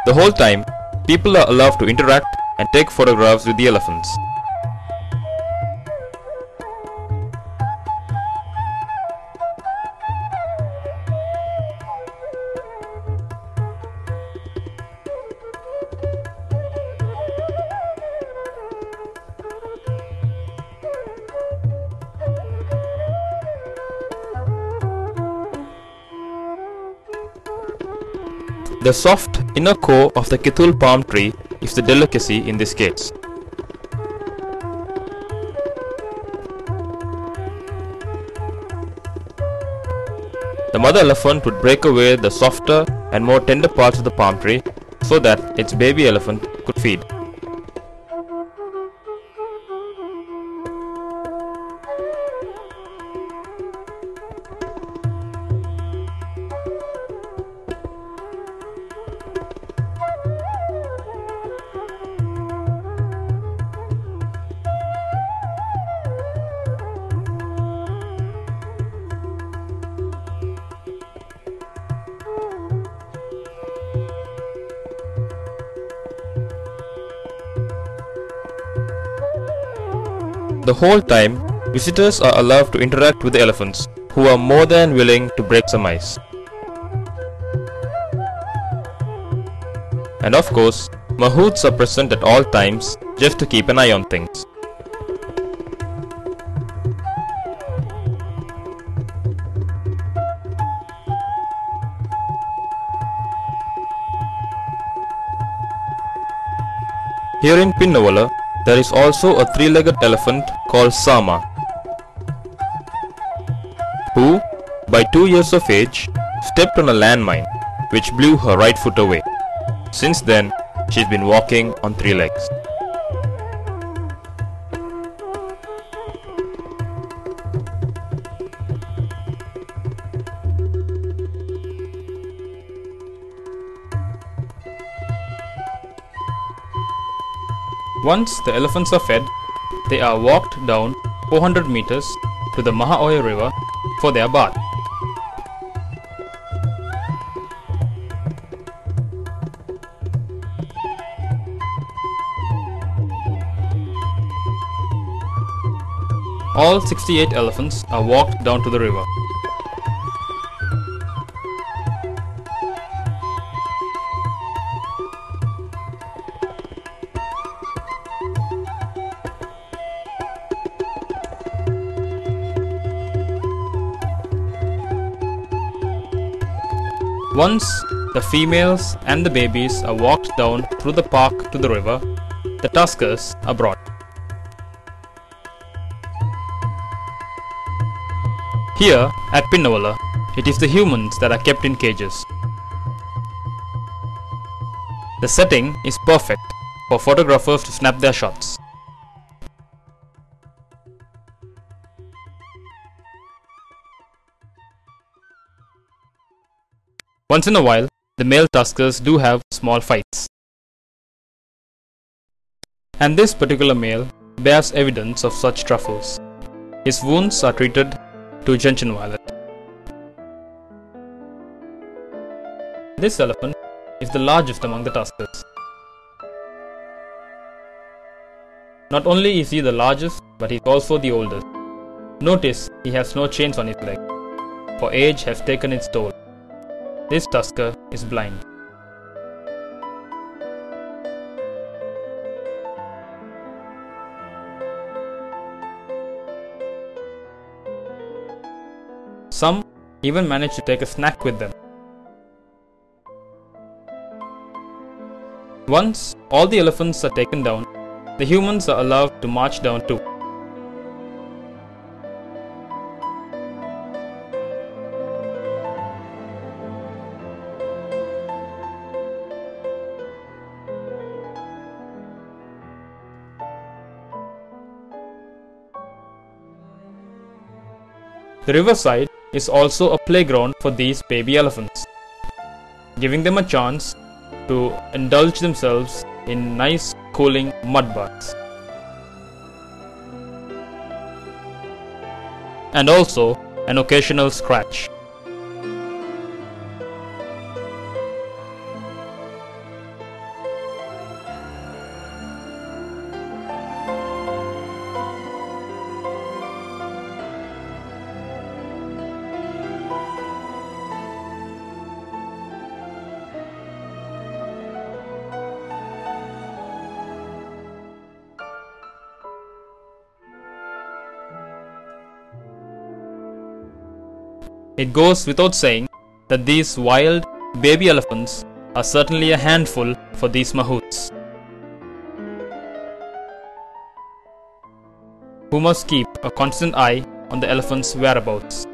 The whole time, people are allowed to interact and take photographs with the elephants. The soft inner core of the kithul palm tree is the delicacy in this case. The mother elephant would break away the softer and more tender parts of the palm tree so that its baby elephant could feed. The whole time, visitors are allowed to interact with the elephants, who are more than willing to break some ice. And of course, mahouts are present at all times just to keep an eye on things. Here in Pinnawala, there is also a three-legged elephant called Sama, who, by 2 years of age, stepped on a landmine which blew her right foot away. Since then, she's been walking on 3 legs. Once the elephants are fed, they are walked down 400 meters to the Mahaoya river for their bath. All 68 elephants are walked down to the river. Once the females and the babies are walked down through the park to the river, the tuskers are brought. Here at Pinnawala, it is the humans that are kept in cages. The setting is perfect for photographers to snap their shots. Once in a while, the male tuskers do have small fights. And this particular male bears evidence of such truffles. His wounds are treated to gentian violet. This elephant is the largest among the tuskers. Not only is he the largest, but he is also the oldest. Notice he has no chains on his leg, for age has taken its toll. This tusker is blind. Some even manage to take a snack with them. Once all the elephants are taken down, the humans are allowed to march down too. The riverside is also a playground for these baby elephants, giving them a chance to indulge themselves in nice cooling mud baths. And also an occasional scratch. It goes without saying that these wild baby elephants are certainly a handful for these mahouts, who must keep a constant eye on the elephants' whereabouts,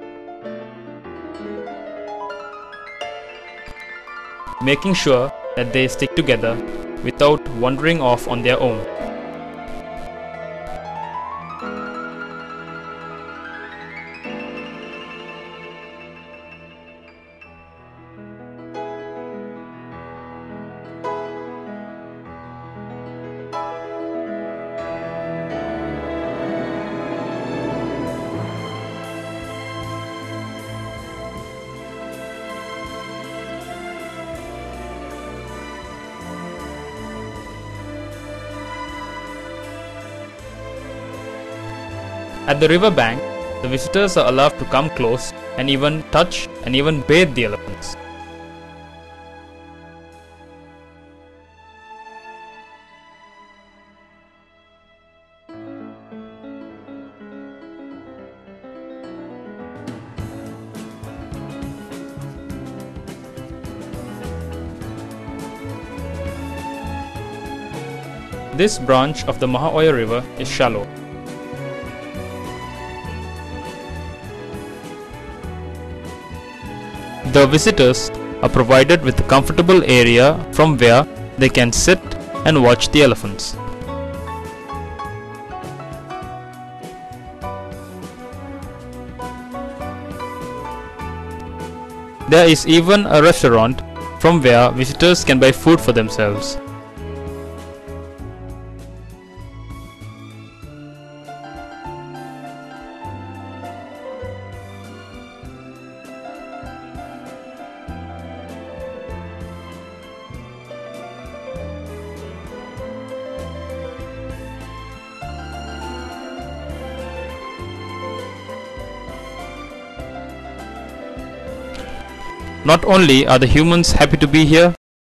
making sure that they stick together without wandering off on their own. At the river bank, the visitors are allowed to come close and even touch and even bathe the elephants. This branch of the Mahaoya River is shallow. The visitors are provided with a comfortable area from where they can sit and watch the elephants. There is even a restaurant from where visitors can buy food for themselves. Not only are the humans happy to be here,